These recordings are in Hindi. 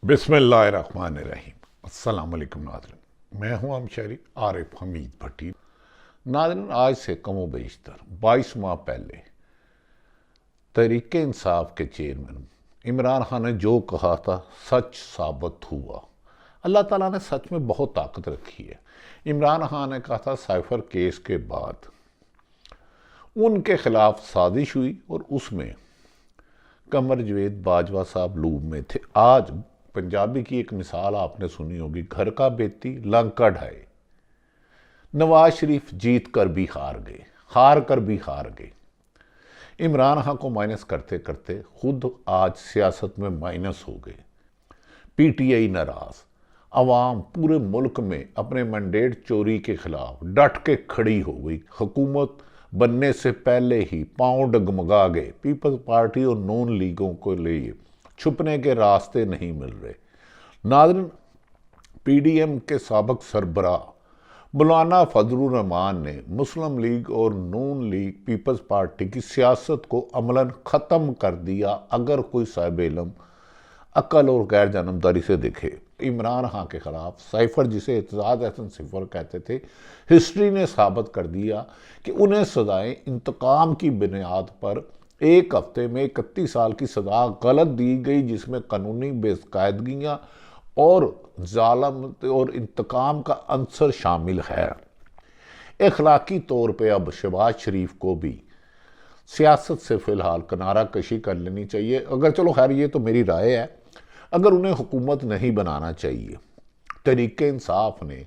बिस्मिल्लाहिर्रहमानिर्रहीम। अस्सलाम वालेकुम नाज़रीन, मैं हूं हमशहरी आरिफ हमीद भट्टी। नाज़रीन, आज से कमो बेशतर 22 माह पहले तहरीक इंसाफ के चेयरमैन इमरान खान ने जो कहा था सच साबित हुआ। अल्लाह ताला ने सच में बहुत ताकत रखी है। इमरान खान ने कहा था साइफर केस के बाद उनके खिलाफ साजिश हुई और उसमें कमर जवेद बाजवा साहब लूब में थे। आज पंजाबी की एक मिसाल आपने सुनी होगी, घर का बेती लंका ढाए। नवाज शरीफ जीत कर भी हार गए, हार कर भी हार गए। इमरान खान को माइनस करते करते खुद आज सियासत में माइनस हो गए। पीटीआई नाराज, अवाम पूरे मुल्क में अपने मैंडेट चोरी के खिलाफ डट के खड़ी हो गई। हुकूमत बनने से पहले ही पांव डगमगा गए। पीपल्स पार्टी और नून लीगों को लिए छुपने के रास्ते नहीं मिल रहे। नाज़रीन, पीडीएम के साबिक सरबराह मौलाना फजलुर रहमान ने मुस्लिम लीग और नून लीग पीपल्स पार्टी की सियासत को अमलन ख़त्म कर दिया। अगर कोई साहिब इल्म अकल और गैर जानबदारी से देखे, इमरान खान के खिलाफ साइफर, जिसे एतजाज एहसन सिफर कहते थे, हिस्ट्री ने साबित कर दिया कि उन्हें सजाएं इंतकाम की बुनियाद पर एक हफ्ते में 31 साल की सजा गलत दी गई, जिसमें कानूनी बेकायदगियां और जालम और इंतकाम का अंसर शामिल है। इखलाकी तौर पे अब शहबाज शरीफ को भी सियासत से फिलहाल किनारा कशी कर लेनी चाहिए। अगर चलो खैर, ये तो मेरी राय है, अगर उन्हें हुकूमत नहीं बनाना चाहिए। तहरीक इंसाफ ने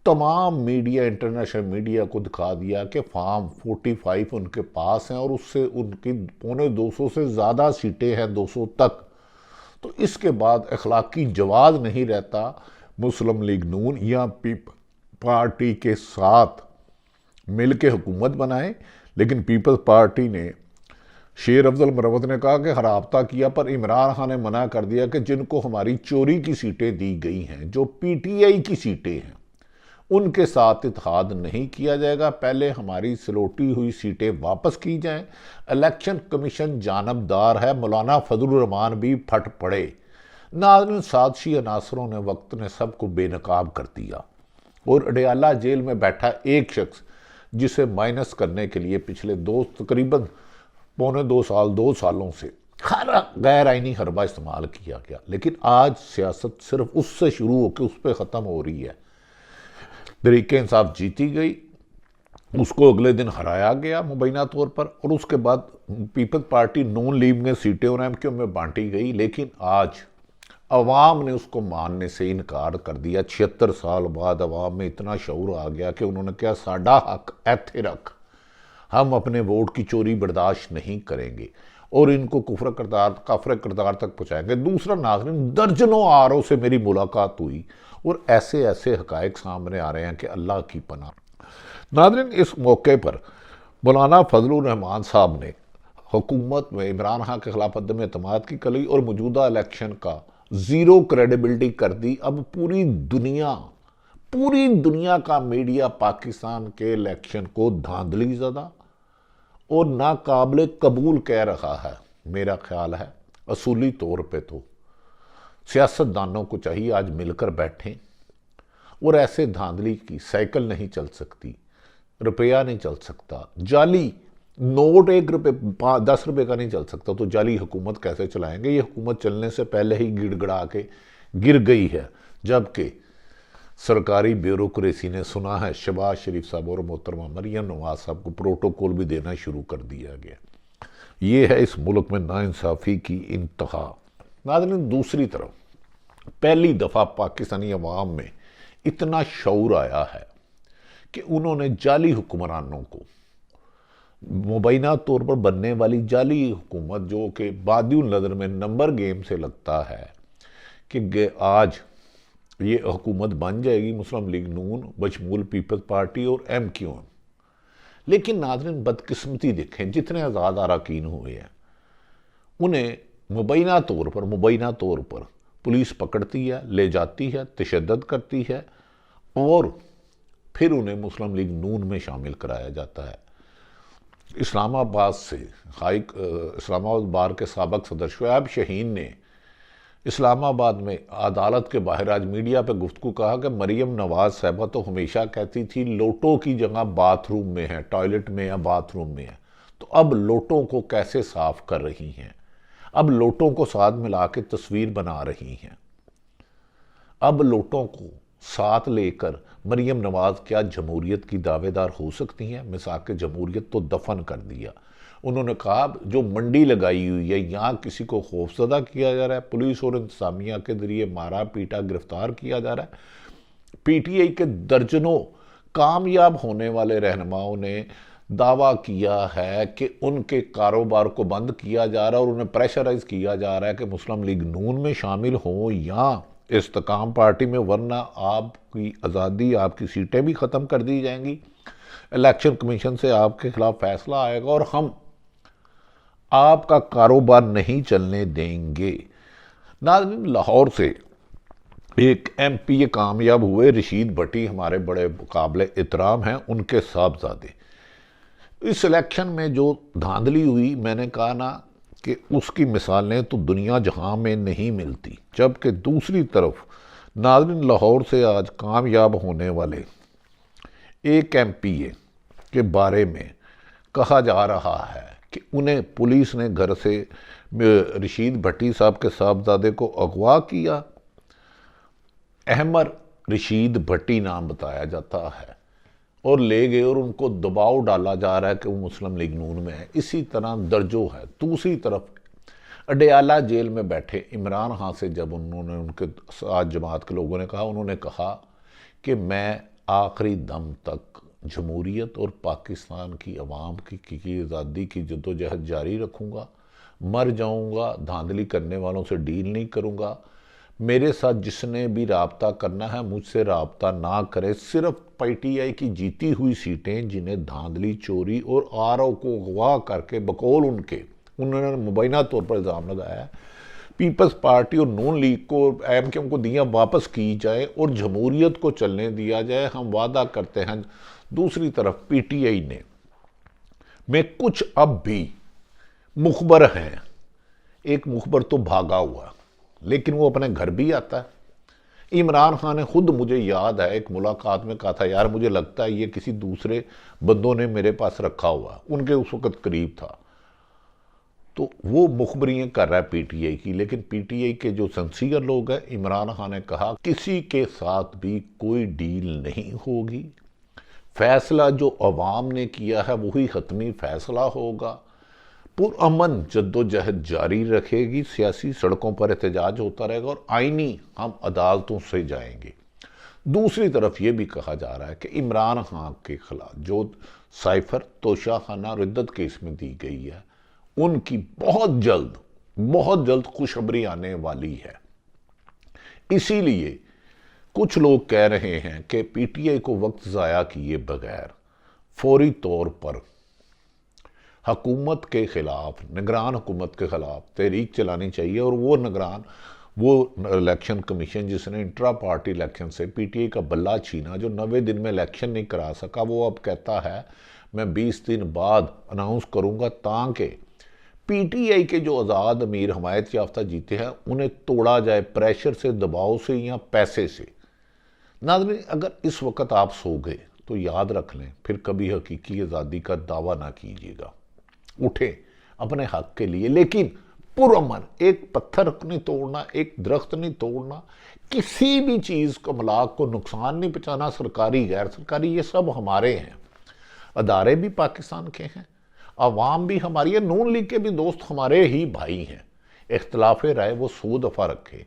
तमाम मीडिया, इंटरनेशनल मीडिया को दिखा दिया कि फार्म 45 उनके पास हैं और उससे उनकी 250 से ज़्यादा सीटें हैं, 200 तक। तो इसके बाद अखलाकी जवाब नहीं रहता मुस्लिम लीग नून या पीपल पार्टी के साथ मिल के हुकूमत बनाए। लेकिन पीपल्स पार्टी ने, शेर अफजल मरवत ने कहा कि राब्ता किया, पर इमरान खान ने मना कर दिया कि जिनको हमारी चोरी की सीटें दी गई हैं, जो पीटीआई की सीटें हैं, उनके साथ इत्तेहाद नहीं किया जाएगा। पहले हमारी सलोटी हुई सीटें वापस की जाएं। इलेक्शन कमीशन जानबदार है। मौलाना फजलुर रहमान भी फट पड़े। नाज़रीन, साजिशी अनासरों ने वक्त ने सबको बेनकाब कर दिया और अडयाला जेल में बैठा एक शख्स, जिसे माइनस करने के लिए पिछले तकरीबन 2 सालों से हर गैर आइनी हरबा इस्तेमाल किया गया। लेकिन आज सियासत सिर्फ उससे शुरू होकर उस पर ख़त्म हो रही है। तहरीक इंसाफ जीती गई, उसको अगले दिन हराया गया मुबैना तौर पर, और उसके बाद पीपल्स पार्टी नून लीग में सीटें और एमक्यू में बांटी गई। लेकिन आज अवाम ने उसको मानने से इनकार कर दिया। 76 साल बाद अवाम में इतना शऊर आ गया कि उन्होंने कहा, साडा हक ऐथे रख, हम अपने वोट की चोरी बर्दाश्त नहीं करेंगे और इनको काफर किरदार तक पहुँचाएंगे। दूसरा, नाज़रीन, दर्जनों आरओ से मेरी मुलाकात हुई और ऐसे ऐसे हकायक सामने आ रहे हैं कि अल्लाह की पनाह। नाज़रीन, इस मौके पर मौलाना फजलुर रहमान साहब ने हुकूमत में इमरान खान के खिलाफ अदम एतमाद की कली और मौजूदा इलेक्शन का ज़ीरो क्रेडिबिलिटी कर दी। अब पूरी दुनिया का मीडिया पाकिस्तान के इलेक्शन को धांधली ज़दा और नाकाबिल कबूल कह रहा है। मेरा ख्याल है असूली तौर पे तो सियासतदानों को चाहिए आज मिलकर बैठें, और ऐसे धांधली की साइकिल नहीं चल सकती, रुपया नहीं चल सकता, जाली नोट 1 रुपये 10 रुपये का नहीं चल सकता, तो जाली हुकूमत कैसे चलाएंगे। ये हुकूमत चलने से पहले ही गिड़गड़ा के गिर गई है, जबकि सरकारी ब्यूरोक्रेसी ने, सुना है, शहबाज शरीफ साहब और मोहतरमा मरियम नवाज साहब को प्रोटोकॉल भी देना शुरू कर दिया गया। ये है इस मुल्क में नाइंसाफ़ी की इंतहा। नाज़रीन, दूसरी तरफ पहली दफ़ा पाकिस्तानी अवाम में इतना शऊर आया है कि उन्होंने जाली हुक्मरानों को, मुबैना तौर पर बनने वाली जाली हुकूमत, जो कि बादिउल नज़र में नंबर गेम से लगता है कि आज ये हुकूमत बन जाएगी मुस्लिम लीग नून बशमूल पीपल्स पार्टी और एमक्यूएम। लेकिन नाज़रीन, बदकिस्मती देखें, जितने आज़ाद अरकान हुए हैं उन्हें मुबैना तौर पर पुलिस पकड़ती है, ले जाती है, तशद्दुद करती है और फिर उन्हें मुस्लिम लीग नून में शामिल कराया जाता है। इस्लामाबाद से इस्लामाबाद बार के साबिक सदर शुएब शाहीन ने इस्लामाबाद में अदालत के बाहर आज मीडिया पे गुफ्तगू कहा कि मरीम नवाज साहबा तो हमेशा कहती थी लोटों की जगह बाथरूम में है, टॉयलेट में या बाथरूम में है, तो अब लोटों को कैसे साफ कर रही हैं, अब लोटों को साथ मिला के तस्वीर बना रही हैं। अब लोटों को साथ लेकर मरीम नवाज क्या जमहूरियत की दावेदार हो सकती हैं? मिसाक जमहूरियत तो दफन कर दिया। उन्होंने कहा जो मंडी लगाई हुई है, यहाँ किसी को खौफजदा किया जा रहा है, पुलिस और इंतजामिया के जरिए मारा पीटा गिरफ्तार किया जा रहा है। पीटीआई के दर्जनों कामयाब होने वाले रहनुमाओं ने दावा किया है कि उनके कारोबार को बंद किया जा रहा है और उन्हें प्रेशराइज किया जा रहा है कि मुस्लिम लीग नून में शामिल हों या इस्तेकाम पार्टी में, वरना आपकी आज़ादी, आपकी सीटें भी ख़त्म कर दी जाएंगी, इलेक्शन कमीशन से आपके खिलाफ फैसला आएगा और हम आपका कारोबार नहीं चलने देंगे। नाज़रीन, लाहौर से एक एमपी कामयाब हुए रशीद भट्टी, हमारे बड़े काबिल एहतराम हैं, उनके साहबजादे। इस इलेक्शन में जो धांधली हुई, मैंने कहा ना कि उसकी मिसालें तो दुनिया जहां में नहीं मिलती। जबकि दूसरी तरफ नाज़रीन, लाहौर से आज कामयाब होने वाले एक एमपीए के बारे में कहा जा रहा है कि उन्हें पुलिस ने घर से रशीद भट्टी साहब के साहबजादे को अगवा किया। अहमद रशीद भट्टी नाम बताया जाता है और ले गए और उनको दबाव डाला जा रहा है कि वो मुस्लिम लीग नून में है। इसी तरह दर्जों है। दूसरी तरफ अडयाला जेल में बैठे इमरान खान से जब उन्होंने, उनके साथ जमात के लोगों ने कहा, उन्होंने कहा कि मैं आखिरी दम तक जमहूरियत और पाकिस्तान की अवाम की आज़ादी की जद्दोजहद जारी रखूँगा, मर जाऊँगा, धांधली करने वालों से डील नहीं करूँगा, मेरे साथ जिसने भी राब्ता करना है मुझसे राब्ता ना करे। सिर्फ पीटीआई की जीती हुई सीटें जिन्हें धांधली, चोरी और आरओ को अगवा करके बकौल उन्होंने मुबैना तौर पर इल्ज़ाम लगाया है, पीपल्स पार्टी और नून लीग को, एमकेएम को दिया वापस की जाए और जमहूरियत को चलने दिया जाए, हम वादा करते हैं। दूसरी तरफ पीटीआई में कुछ अब भी मुखबर हैं। एक मुखबर तो भागा हुआ, लेकिन वो अपने घर भी आता है। इमरान खान ने खुद, मुझे याद है, एक मुलाकात में कहा था, यार मुझे लगता है ये किसी दूसरे बंदों ने मेरे पास रखा हुआ, उनके उस वक्त करीब था। तो वो मुखबरियाँ कर रहा है पीटीआई की। लेकिन पीटीआई के जो सिंसियर लोग हैं, इमरान खान ने कहा किसी के साथ भी कोई डील नहीं होगी, फैसला जो अवाम ने किया है वही हतमी फैसला होगा, पुरअमन जद्दोजहद जारी रखेगी, सियासी सड़कों पर एहतजाज होता रहेगा और आईनी हम अदालतों से जाएंगे। दूसरी तरफ ये भी कहा जा रहा है कि इमरान खान के खिलाफ जो साइफर तोशाखाना रिद्दत केस में दी गई है, उनकी बहुत जल्द खुशखबरी आने वाली है। इसीलिए कुछ लोग कह रहे हैं कि पीटीआई को वक्त ज़ाया किए बगैर फौरी तौर पर हुकूमत के खिलाफ, निगरान हुकूमत के खिलाफ तहरीक चलानी चाहिए और वो इलेक्शन कमीशन जिसने इंट्रा पार्टी इलेक्शन से पीटीआई का बल्ला छीना, जो 90 दिन में इलेक्शन नहीं करा सका, वो अब कहता है मैं 20 दिन बाद अनाउंस करूंगा, ताकि पीटीआई के जो आज़ाद अमीर हमायत याफ्ता जीते हैं उन्हें तोड़ा जाए, प्रेशर से, दबाव से या पैसे से। नाज़रीन, अगर इस वक्त आप सो गए तो याद रख लें, फिर कभी हकीकी आज़ादी का दावा ना कीजिएगा। उठे अपने हक के लिए, लेकिन पुरअमन, एक पत्थर नहीं तोड़ना, एक दरख्त नहीं तोड़ना, किसी भी चीज़ को, मलाक को नुकसान नहीं पहुँचाना, सरकारी गैर सरकारी ये सब हमारे हैं, अदारे भी पाकिस्तान के हैं, अवाम भी हमारी है, नून लीग के भी दोस्त हमारे ही भाई हैं। इख्तलाफ राय वो 100 दफ़ा रखे,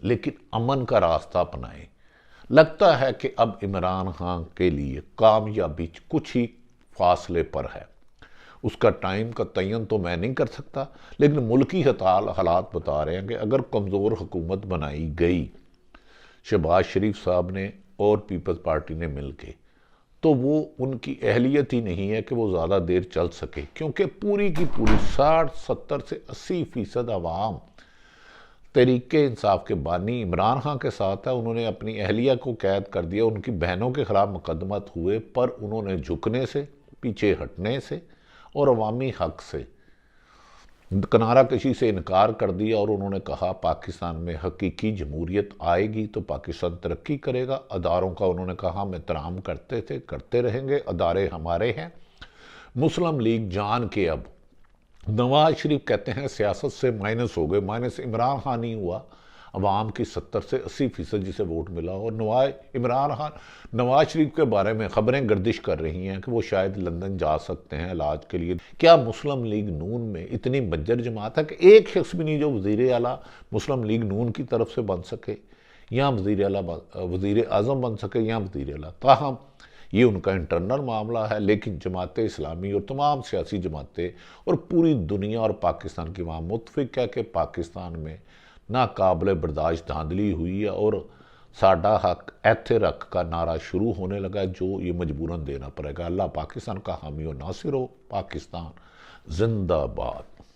लेकिन अमन का रास्ता अपनाएं। लगता है कि अब इमरान खान के लिए कामयाबी कुछ ही फासले पर है। उसका टाइम का तयन तो मैं नहीं कर सकता, लेकिन मुल्की हालात बता रहे हैं कि अगर कमज़ोर हुकूमत बनाई गई शहबाज शरीफ साहब ने और पीपल्स पार्टी ने मिलके, तो वो उनकी अहलियत ही नहीं है कि वो ज़्यादा देर चल सके, क्योंकि पूरी की पूरी 60, 70 से 80% अवाम तहरीके इंसाफ के बानी इमरान खान के साथ है। उन्होंने अपनी अहलिया को कैद कर दिया, उनकी बहनों के खिलाफ मुकदमत हुए, पर उन्होंने झुकने से, पीछे हटने से और अवामी हक से किनारा कशी से इनकार कर दिया और उन्होंने कहा पाकिस्तान में हकीकी जमहूरियत आएगी तो पाकिस्तान तरक्की करेगा। अदारों का उन्होंने कहा हम एहतराम करते थे, करते रहेंगे, अदारे हमारे हैं। मुस्लिम लीग जान के अब नवाज शरीफ कहते हैं सियासत से माइनस हो गए, माइनस इमरान खान नहीं हुआ, अवाम की 70 से 80% जिसे वोट मिला। और नवाज शरीफ के बारे में खबरें गर्दिश कर रही हैं कि वो शायद लंदन जा सकते हैं इलाज के लिए। क्या मुस्लिम लीग नून में इतनी बंजर जमात है कि एक शख्स भी नहीं जो वज़ीर आला मुस्लिम लीग नून की तरफ से बन सके, या वज़ीर आज़म बन सके, या वज़ीर आला? ताहम ये उनका इंटरनल मामला है, लेकिन जमात इस्लामी और तमाम सियासी जमातें और पूरी दुनिया और पाकिस्तान की वहाँ मुतफिक है कि पाकिस्तान में नाकाबिल बर्दाश्त धांधली हुई है और साडा हक ऐथे रख का नारा शुरू होने लगा, जो ये मजबूरन देना पड़ेगा। अल्लाह पाकिस्तान का हामी और नासिर हो। पाकिस्तान जिंदाबाद।